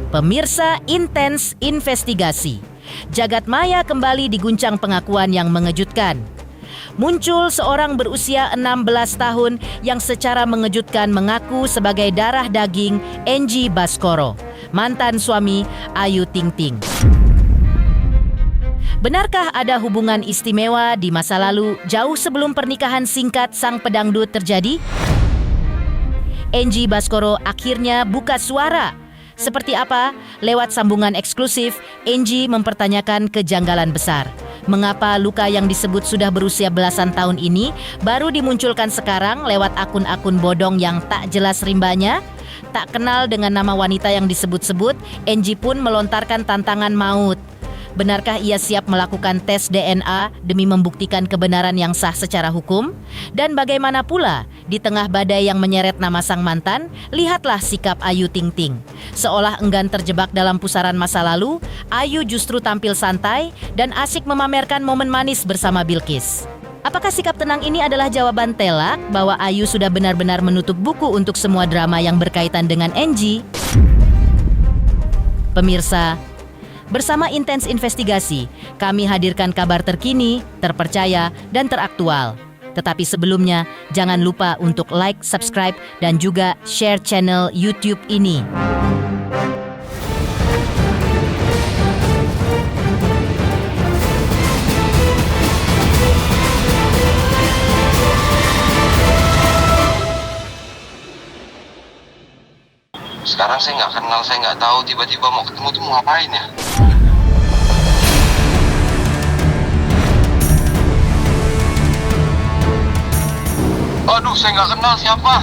Pemirsa, intens investigasi. Jagat maya kembali diguncang pengakuan yang mengejutkan. Muncul seorang berusia 16 tahun yang secara mengejutkan mengaku sebagai darah daging Enji Baskoro, mantan suami Ayu Ting Ting. Benarkah ada hubungan istimewa di masa lalu jauh sebelum pernikahan singkat sang pedangdut terjadi? Enji Baskoro akhirnya buka suara. Seperti apa? Lewat sambungan eksklusif, Enji mempertanyakan kejanggalan besar. Mengapa luka yang disebut sudah berusia belasan tahun ini baru dimunculkan sekarang lewat akun-akun bodong yang tak jelas rimbanya? Tak kenal dengan nama wanita yang disebut-sebut, Enji pun melontarkan tantangan maut. Benarkah ia siap melakukan tes DNA demi membuktikan kebenaran yang sah secara hukum? Dan bagaimana pula, di tengah badai yang menyeret nama sang mantan, lihatlah sikap Ayu Ting Ting. Seolah enggan terjebak dalam pusaran masa lalu, Ayu justru tampil santai dan asik memamerkan momen manis bersama Bilqis. Apakah sikap tenang ini adalah jawaban telak bahwa Ayu sudah benar-benar menutup buku untuk semua drama yang berkaitan dengan Enji? Pemirsa, bersama Intens Investigasi, kami hadirkan kabar terkini, terpercaya, dan teraktual. Tetapi sebelumnya, jangan lupa untuk like, subscribe, dan juga share channel YouTube ini. Sekarang saya nggak kenal, saya nggak tahu, tiba-tiba mau ketemu tuh mau ngapain ya? Aduh, saya nggak kenal siapa.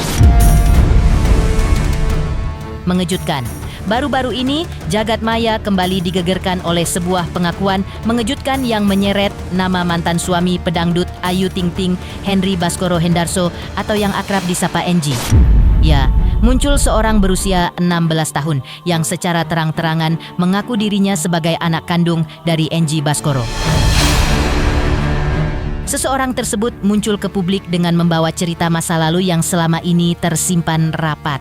Mengejutkan. Baru-baru ini, jagat maya kembali digegerkan oleh sebuah pengakuan mengejutkan yang menyeret nama mantan suami pedangdut Ayu Ting Ting, Henry Baskoro Hendarso, atau yang akrab disapa Enji. Ya, muncul seorang berusia 16 tahun yang secara terang-terangan mengaku dirinya sebagai anak kandung dari Enji Baskoro. Seseorang tersebut muncul ke publik dengan membawa cerita masa lalu yang selama ini tersimpan rapat.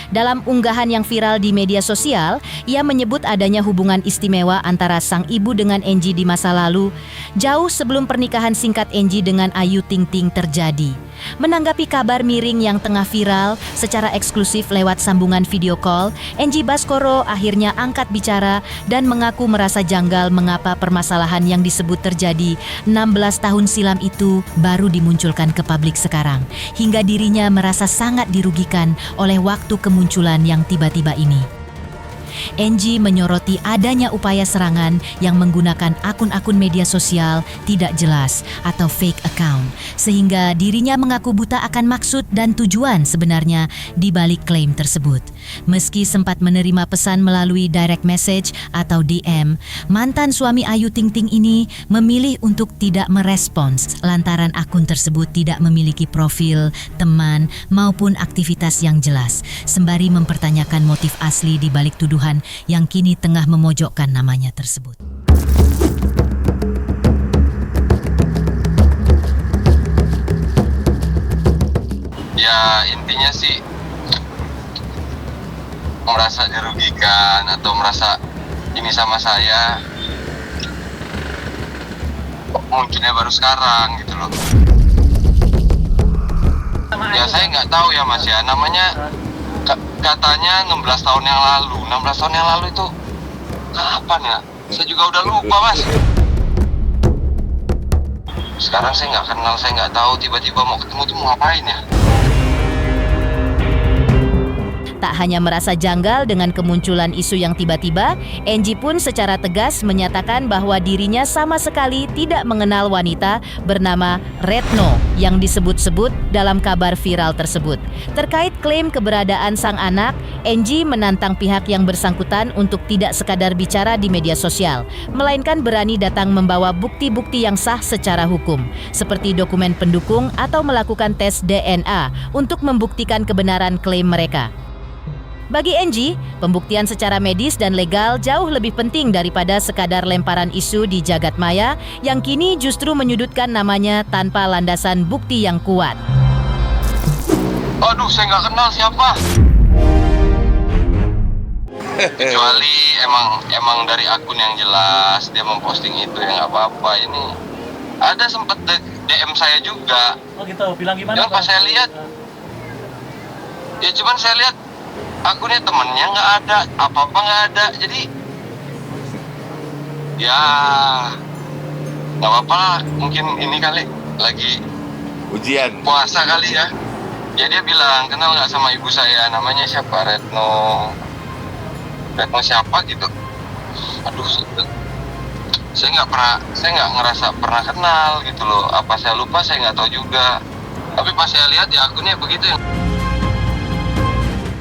Dalam unggahan yang viral di media sosial, ia menyebut adanya hubungan istimewa antara sang ibu dengan Enji di masa lalu, jauh sebelum pernikahan singkat Enji dengan Ayu Ting Ting terjadi. Menanggapi kabar miring yang tengah viral secara eksklusif lewat sambungan video call, Enji Baskoro akhirnya angkat bicara dan mengaku merasa janggal mengapa permasalahan yang disebut terjadi 16 tahun silam itu baru dimunculkan ke publik sekarang, hingga dirinya merasa sangat dirugikan oleh waktu kemunculan yang tiba-tiba ini. Enji menyoroti adanya upaya serangan yang menggunakan akun-akun media sosial tidak jelas atau fake account, sehingga dirinya mengaku buta akan maksud dan tujuan sebenarnya di balik klaim tersebut. Meski sempat menerima pesan melalui direct message atau DM, mantan suami Ayu Ting Ting ini memilih untuk tidak merespons lantaran akun tersebut tidak memiliki profil, teman, maupun aktivitas yang jelas, sembari mempertanyakan motif asli di balik tuduhan yang kini tengah memojokkan namanya tersebut. Ya intinya sih merasa dirugikan atau merasa ini sama saya munculnya baru sekarang gitu loh. Ya saya nggak tahu ya Mas ya, namanya katanya 16 tahun yang lalu. 16 tahun yang lalu itu kapan ya? Saya juga udah lupa Mas. Sekarang saya nggak kenal, saya nggak tahu, tiba-tiba mau ketemu tuh mau ngapain ya? Tak hanya merasa janggal dengan kemunculan isu yang tiba-tiba, Enji pun secara tegas menyatakan bahwa dirinya sama sekali tidak mengenal wanita bernama Retno yang disebut-sebut dalam kabar viral tersebut. Terkait klaim keberadaan sang anak, Enji menantang pihak yang bersangkutan untuk tidak sekadar bicara di media sosial, melainkan berani datang membawa bukti-bukti yang sah secara hukum, seperti dokumen pendukung atau melakukan tes DNA untuk membuktikan kebenaran klaim mereka. Bagi Enji, pembuktian secara medis dan legal jauh lebih penting daripada sekadar lemparan isu di jagat maya yang kini justru menyudutkan namanya tanpa landasan bukti yang kuat. Aduh, saya nggak kenal siapa. Kecuali emang dari akun yang jelas dia memposting itu ya nggak apa-apa. Ini ada sempat DM saya juga. Oh gitu, bilang gimana? Cuman pas saya lihat, ya cuman saya lihat akunnya temennya nggak ada, apa-apa nggak ada. Jadi ya nggak apa-apa lah. Mungkin ini kali lagi Ujian. puasa kali ya. Ya dia bilang kenal nggak sama ibu saya, namanya siapa, Retno siapa gitu. Aduh, saya nggak ngerasa pernah kenal gitu loh. Apa saya lupa, saya nggak tahu juga. Tapi pas saya lihat ya akunnya begitu ya.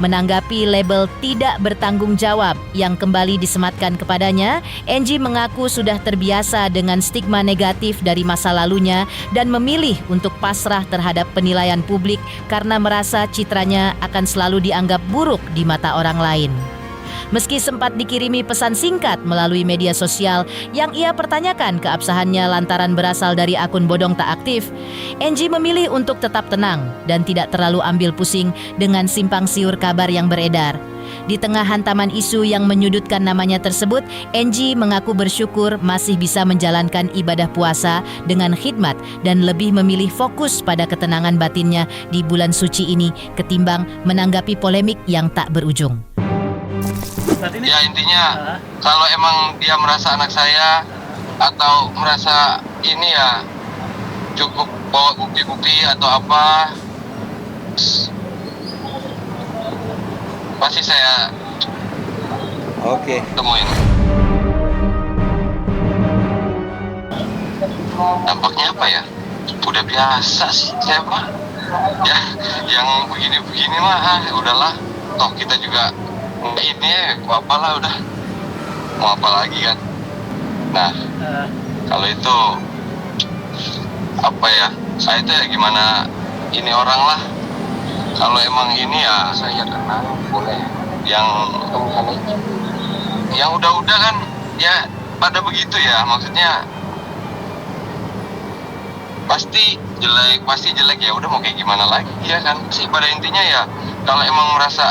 Menanggapi label tidak bertanggung jawab yang kembali disematkan kepadanya, Angie mengaku sudah terbiasa dengan stigma negatif dari masa lalunya dan memilih untuk pasrah terhadap penilaian publik karena merasa citranya akan selalu dianggap buruk di mata orang lain. Meski sempat dikirimi pesan singkat melalui media sosial yang ia pertanyakan keabsahannya lantaran berasal dari akun bodong tak aktif, Angie memilih untuk tetap tenang dan tidak terlalu ambil pusing dengan simpang siur kabar yang beredar. Di tengah hantaman isu yang menyudutkan namanya tersebut, Angie mengaku bersyukur masih bisa menjalankan ibadah puasa dengan khidmat dan lebih memilih fokus pada ketenangan batinnya di bulan suci ini ketimbang menanggapi polemik yang tak berujung. Ya intinya kalau emang dia merasa anak saya atau merasa ini ya cukup bawa bukti-bukti atau apa, pasti saya temuin. Dampaknya apa ya? Udah biasa sih saya mah. Ya yang begini-begini mah udahlah. Toh kita juga ini apalah udah, mau apa lagi kan. Nah kalau itu apa ya, saya itu ya gimana ini orang lah. Kalau emang ini ya saya kenal boleh. Yang udah kan ya pada begitu ya, maksudnya pasti jelek ya, udah mau kayak gimana lagi ya kan. Sih pada intinya ya kalau emang merasa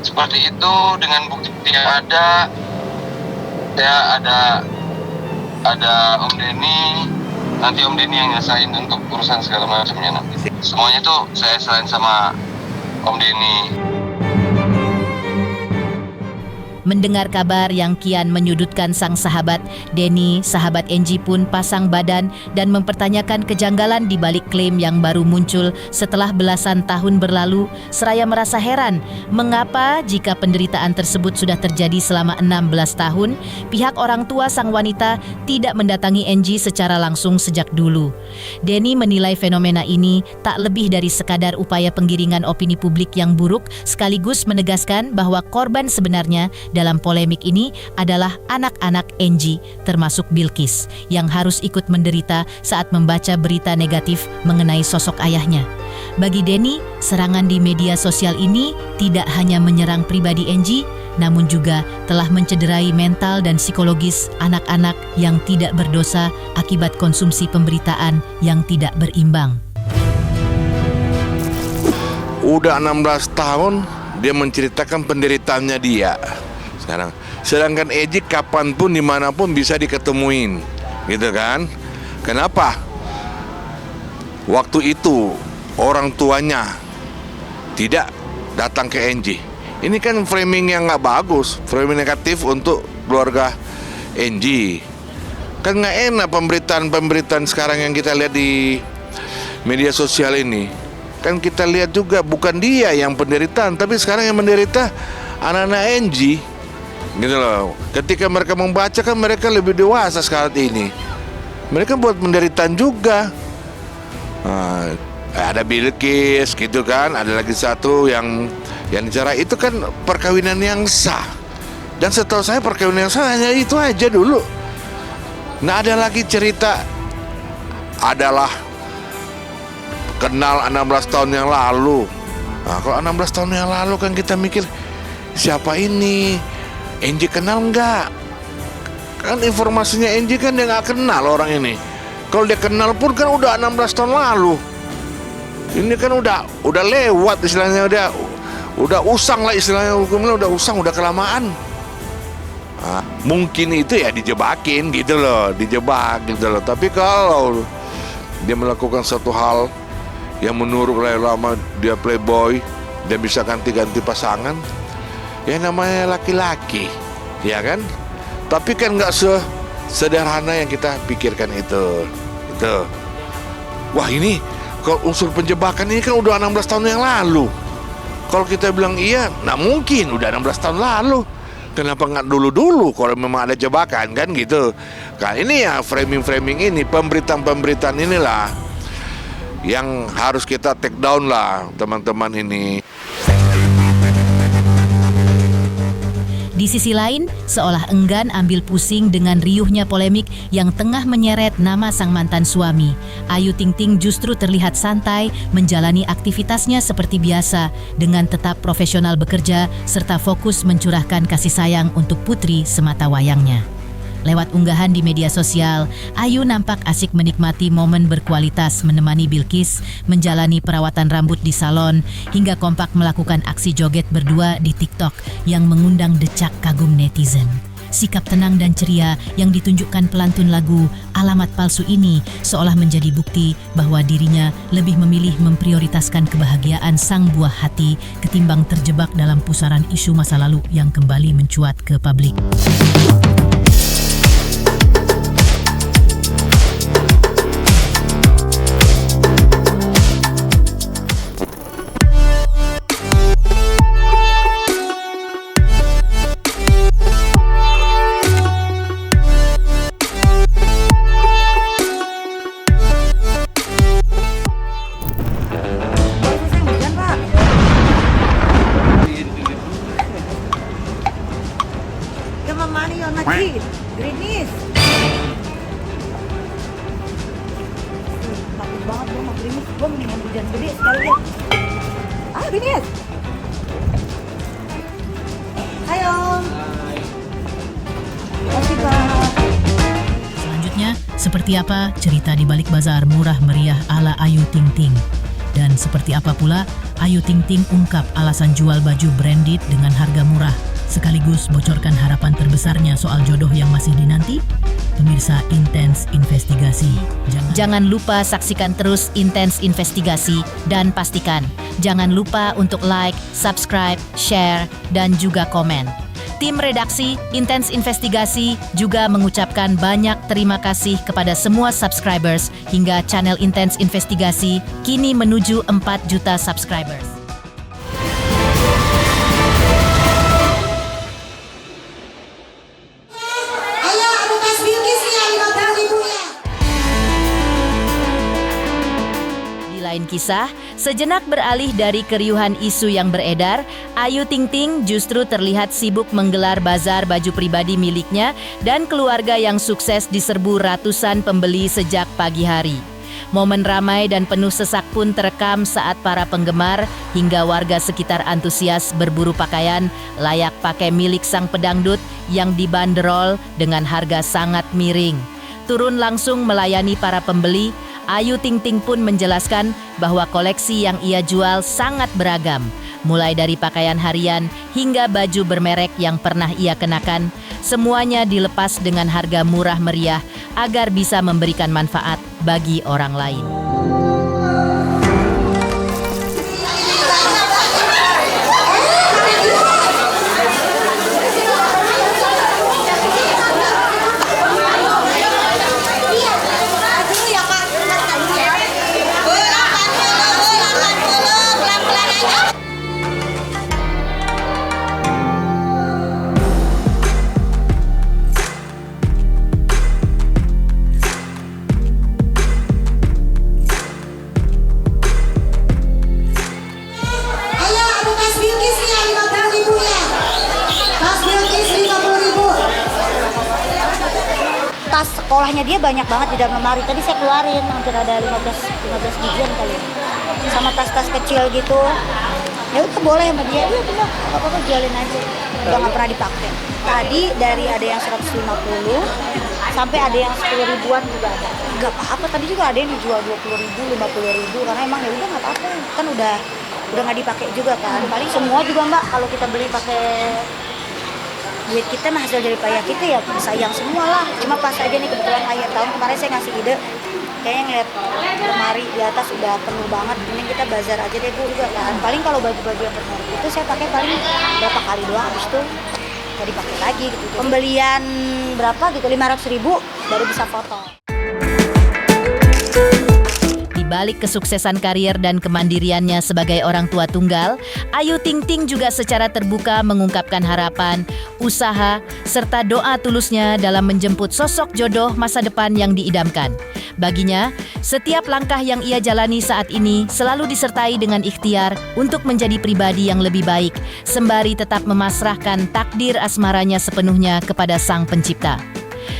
seperti itu dengan bukti yang ada, ya ada Om Denny, nanti Om Denny yang nyelesain untuk urusan segala macamnya nanti. Semuanya tuh saya serahin sama Om Denny. Mendengar kabar yang kian menyudutkan sang sahabat, Denny, sahabat Angie pun pasang badan dan mempertanyakan kejanggalan di balik klaim yang baru muncul setelah belasan tahun berlalu, seraya merasa heran mengapa jika penderitaan tersebut sudah terjadi selama 16 tahun, pihak orang tua sang wanita tidak mendatangi Angie secara langsung sejak dulu. Denny menilai fenomena ini tak lebih dari sekadar upaya penggiringan opini publik yang buruk, sekaligus menegaskan bahwa korban sebenarnya dalam polemik ini adalah anak-anak Angie, termasuk Bilkis, yang harus ikut menderita saat membaca berita negatif mengenai sosok ayahnya. Bagi Denny, serangan di media sosial ini tidak hanya menyerang pribadi Angie, namun juga telah mencederai mental dan psikologis anak-anak yang tidak berdosa akibat konsumsi pemberitaan yang tidak berimbang. Udah 16 tahun dia menceritakan penderitaannya dia. Sedangkan Angie kapanpun dimanapun bisa diketemuin, gitu kan? Kenapa? Waktu itu orang tuanya tidak datang ke Angie. Ini kan framing yang nggak bagus, framing negatif untuk keluarga Angie. Kan nggak enak pemberitaan sekarang yang kita lihat di media sosial ini. Kan kita lihat juga bukan dia yang penderitaan, tapi sekarang yang menderita anak-anak Angie. Gitu loh. Ketika mereka membaca kan mereka lebih dewasa saat ini. Mereka buat penderitaan juga. Ada Bilkis gitu kan. Ada lagi satu yang dicerai, itu kan perkawinan yang sah. Dan setahu saya perkawinan yang sah hanya itu aja dulu. Nggak ada lagi cerita adalah kenal 16 tahun yang lalu. Nah, kalau 16 tahun yang lalu kan kita mikir siapa ini? Angie kenal nggak? Kan informasinya Angie kan dia nggak kenal orang ini. Kalau dia kenal pun kan udah 16 tahun lalu. Ini kan udah lewat istilahnya, udah usang lah istilahnya, hukumnya udah usang, udah kelamaan. Mungkin itu ya dijebakin gitu loh, dijebak gitu loh. Tapi kalau dia melakukan satu hal yang menurut lama dia playboy, dia bisa ganti-ganti pasangan, ya namanya laki-laki, ya kan? Tapi kan nggak sederhana yang kita pikirkan itu. Wah, ini kalau unsur penjebakan ini kan udah 16 tahun yang lalu. Kalau kita bilang iya, nggak mungkin, udah 16 tahun lalu. Kenapa nggak dulu-dulu kalau memang ada jebakan kan gitu. Nah ini ya framing-framing ini, pemberitaan-pemberitaan inilah yang harus kita take down lah teman-teman ini. Di sisi lain, seolah enggan ambil pusing dengan riuhnya polemik yang tengah menyeret nama sang mantan suami. Ayu Ting Ting justru terlihat santai menjalani aktivitasnya seperti biasa dengan tetap profesional bekerja serta fokus mencurahkan kasih sayang untuk putri semata wayangnya. Lewat unggahan di media sosial, Ayu nampak asik menikmati momen berkualitas menemani Bilqis menjalani perawatan rambut di salon hingga kompak melakukan aksi joget berdua di TikTok yang mengundang decak kagum netizen. Sikap tenang dan ceria yang ditunjukkan pelantun lagu Alamat Palsu ini seolah menjadi bukti bahwa dirinya lebih memilih memprioritaskan kebahagiaan sang buah hati ketimbang terjebak dalam pusaran isu masa lalu yang kembali mencuat ke publik. Mani yang lagi, Grinis. Takut banget gue sama Grinis. Gue mendingan hujan gede sekali ya. Grinis. Ayo. Makasih Pak. Selanjutnya, seperti apa cerita di balik bazar murah meriah ala Ayu Ting Ting? Dan seperti apa pula Ayu Ting Ting ungkap alasan jual baju branded dengan harga murah, sekaligus bocorkan harapan terbesarnya soal jodoh yang masih dinanti? Pemirsa Intens Investigasi, jangan lupa saksikan terus Intens Investigasi dan pastikan jangan lupa untuk like, subscribe, share, dan juga komen. Tim redaksi Intens Investigasi juga mengucapkan banyak terima kasih kepada semua subscribers hingga channel Intens Investigasi kini menuju 4 juta subscribers. Lain kisah, sejenak beralih dari keriuhan isu yang beredar, Ayu Ting Ting justru terlihat sibuk menggelar bazar baju pribadi miliknya dan keluarga yang sukses diserbu ratusan pembeli sejak pagi hari. Momen ramai dan penuh sesak pun terekam saat para penggemar hingga warga sekitar antusias berburu pakaian layak pakai milik sang pedangdut yang dibanderol dengan harga sangat miring. Turun langsung melayani para pembeli, Ayu Ting Ting pun menjelaskan bahwa koleksi yang ia jual sangat beragam, mulai dari pakaian harian hingga baju bermerek yang pernah ia kenakan, semuanya dilepas dengan harga murah meriah agar bisa memberikan manfaat bagi orang lain. Tas sekolahnya dia banyak banget di dalam lemari. Tadi saya keluarin hampir ada 15 bijian kali. Sama tas-tas kecil gitu. Ya udah boleh sama dia. Iya benar. Enggak apa-apa jualin aja. Udah enggak pernah dipakai. Tadi dari ada yang 150 sampai ada yang 10 ribuan juga ada. Enggak apa-apa. Tadi juga ada yang dijual 20.000, 50.000 karena emang ya udah enggak apa-apa. Kan udah enggak dipakai juga kan. Paling semua juga Mbak kalau kita beli pakai duit kita mah hasil dari payah kita ya sayang semua lah. Cuma pas aja nih kebetulan akhir tahun kemarin saya ngasih ide, kayaknya ngeliat lemari di atas udah penuh banget, mending kita bazar aja deh Bu juga kan. Paling kalau baju-baju yang penuh itu saya pakai paling berapa kali doang, habis itu nggak dipakai lagi gitu. Pembelian berapa gitu, 500.000 baru bisa foto. Di balik kesuksesan karier dan kemandiriannya sebagai orang tua tunggal, Ayu Ting Ting juga secara terbuka mengungkapkan harapan, usaha, serta doa tulusnya dalam menjemput sosok jodoh masa depan yang diidamkan. Baginya, setiap langkah yang ia jalani saat ini selalu disertai dengan ikhtiar untuk menjadi pribadi yang lebih baik, sembari tetap memasrahkan takdir asmaranya sepenuhnya kepada Sang Pencipta.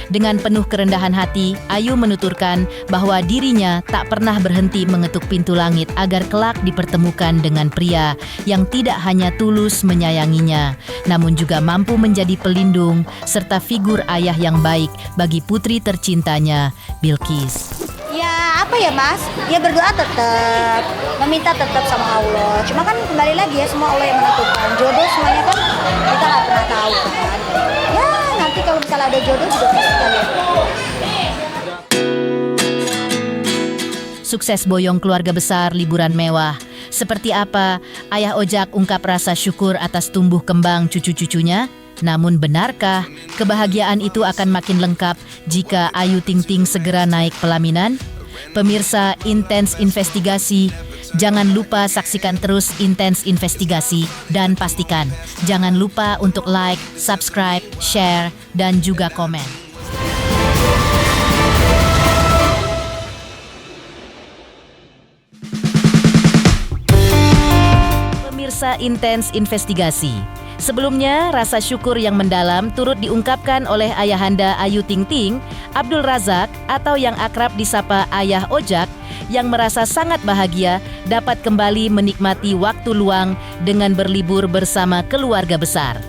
Dengan penuh kerendahan hati, Ayu menuturkan bahwa dirinya tak pernah berhenti mengetuk pintu langit agar kelak dipertemukan dengan pria yang tidak hanya tulus menyayanginya, namun juga mampu menjadi pelindung serta figur ayah yang baik bagi putri tercintanya, Bilqis. Ya apa ya Mas, ya berdoa tetap, meminta tetap sama Allah. Cuma kan kembali lagi ya, semua Allah yang menentukan. Jodoh semuanya kan kita nggak pernah tahu kan. Ya nanti kalau misalnya ada jodoh juga pasti kita lihat. Sukses boyong keluarga besar liburan mewah. Seperti apa Ayah Ojak ungkap rasa syukur atas tumbuh kembang cucu-cucunya? Namun benarkah kebahagiaan itu akan makin lengkap jika Ayu Ting Ting segera naik pelaminan? Pemirsa Intens Investigasi, jangan lupa saksikan terus Intens Investigasi dan pastikan jangan lupa untuk like, subscribe, share, dan juga komen. Pemirsa Intens Investigasi, sebelumnya rasa syukur yang mendalam turut diungkapkan oleh ayahanda Ayu Ting Ting, Abdul Razak atau yang akrab disapa Ayah Ojak, yang merasa sangat bahagia dapat kembali menikmati waktu luang dengan berlibur bersama keluarga besar.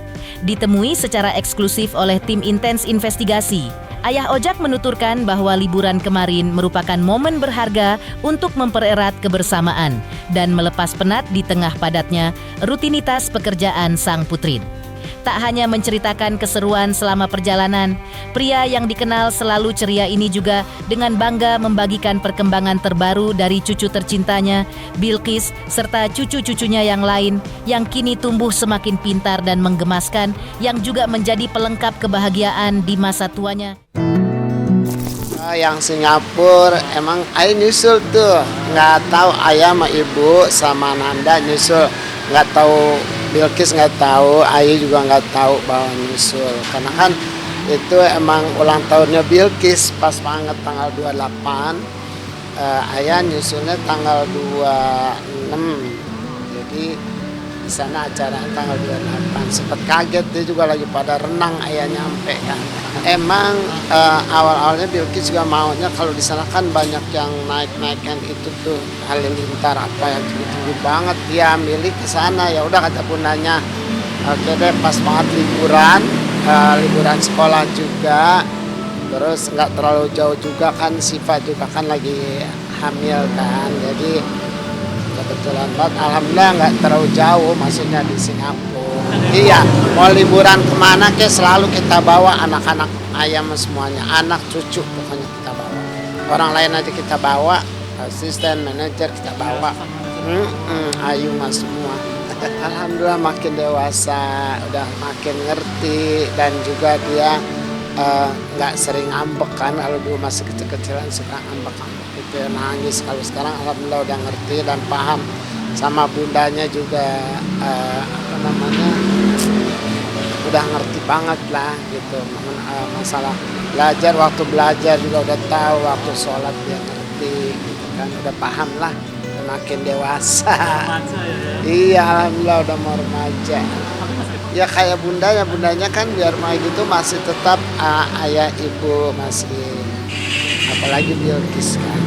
Ditemui secara eksklusif oleh tim Intens Investigasi, Ayah Ojak menuturkan bahwa liburan kemarin merupakan momen berharga untuk mempererat kebersamaan dan melepas penat di tengah padatnya rutinitas pekerjaan sang putri. Tak hanya menceritakan keseruan selama perjalanan, pria yang dikenal selalu ceria ini juga dengan bangga membagikan perkembangan terbaru dari cucu tercintanya, Bilqis, serta cucu-cucunya yang lain yang kini tumbuh semakin pintar dan menggemaskan, yang juga menjadi pelengkap kebahagiaan di masa tuanya. Yang Singapura emang ayah nyusul tuh, nggak tahu ayah sama ibu sama Nanda nyusul, nggak tahu Bilqis, nggak tahu Ayu juga nggak tahu bahwa nyusul, karena kan itu emang ulang tahunnya Bilqis pas banget tanggal 28, ayah nyusulnya tanggal 26, jadi di sana acara tanggal 28. Sempet kaget, dia juga lagi pada renang ayah nyampe kan. Emang awal-awalnya Bilqis juga maunya kalau di sana kan banyak yang naik-naikan itu tuh halilintar apa yang tinggi banget, dia milih ke sana. Ya udah kata bundanya, oke deh, pas banget liburan sekolah juga, terus nggak terlalu jauh juga kan, Siva juga kan lagi hamil kan, jadi kebetulan banget, alhamdulillah nggak terlalu jauh, maksudnya di Singapura. Iya, mau liburan kemana ke selalu kita bawa anak-anak ayam semuanya, anak cucu pokoknya kita bawa. Orang lain aja kita bawa, asisten, manajer kita bawa. Ayu mas semua. Alhamdulillah makin dewasa, udah makin ngerti, dan juga dia nggak sering ngambek kan. Kalau dulu masih kecil-kecilan suka ngambek-ngambek gitu, nangis. Kalau sekarang alhamdulillah udah ngerti dan paham, sama bundanya juga udah ngerti banget lah gitu. Masalah belajar, waktu belajar juga udah tahu, waktu sholat dia ngerti gitu kan, udah paham lah, udah makin dewasa. Iya, alhamdulillah udah mau remaja. Ya kayak bundanya kan biar mau gitu masih tetap ayah ibu, masih apalagi Bilqis kan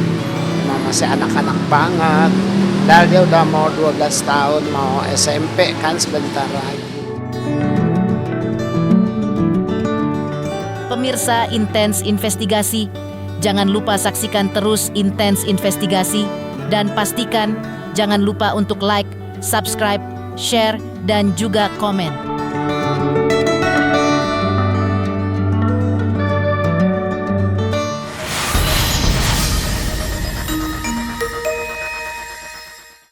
memang masih anak-anak banget. Dan dia udah mau 12 tahun, mau SMP kan sebentar lagi. Pemirsa Intens Investigasi, jangan lupa saksikan terus Intens Investigasi dan pastikan jangan lupa untuk like, subscribe, share, dan juga komen.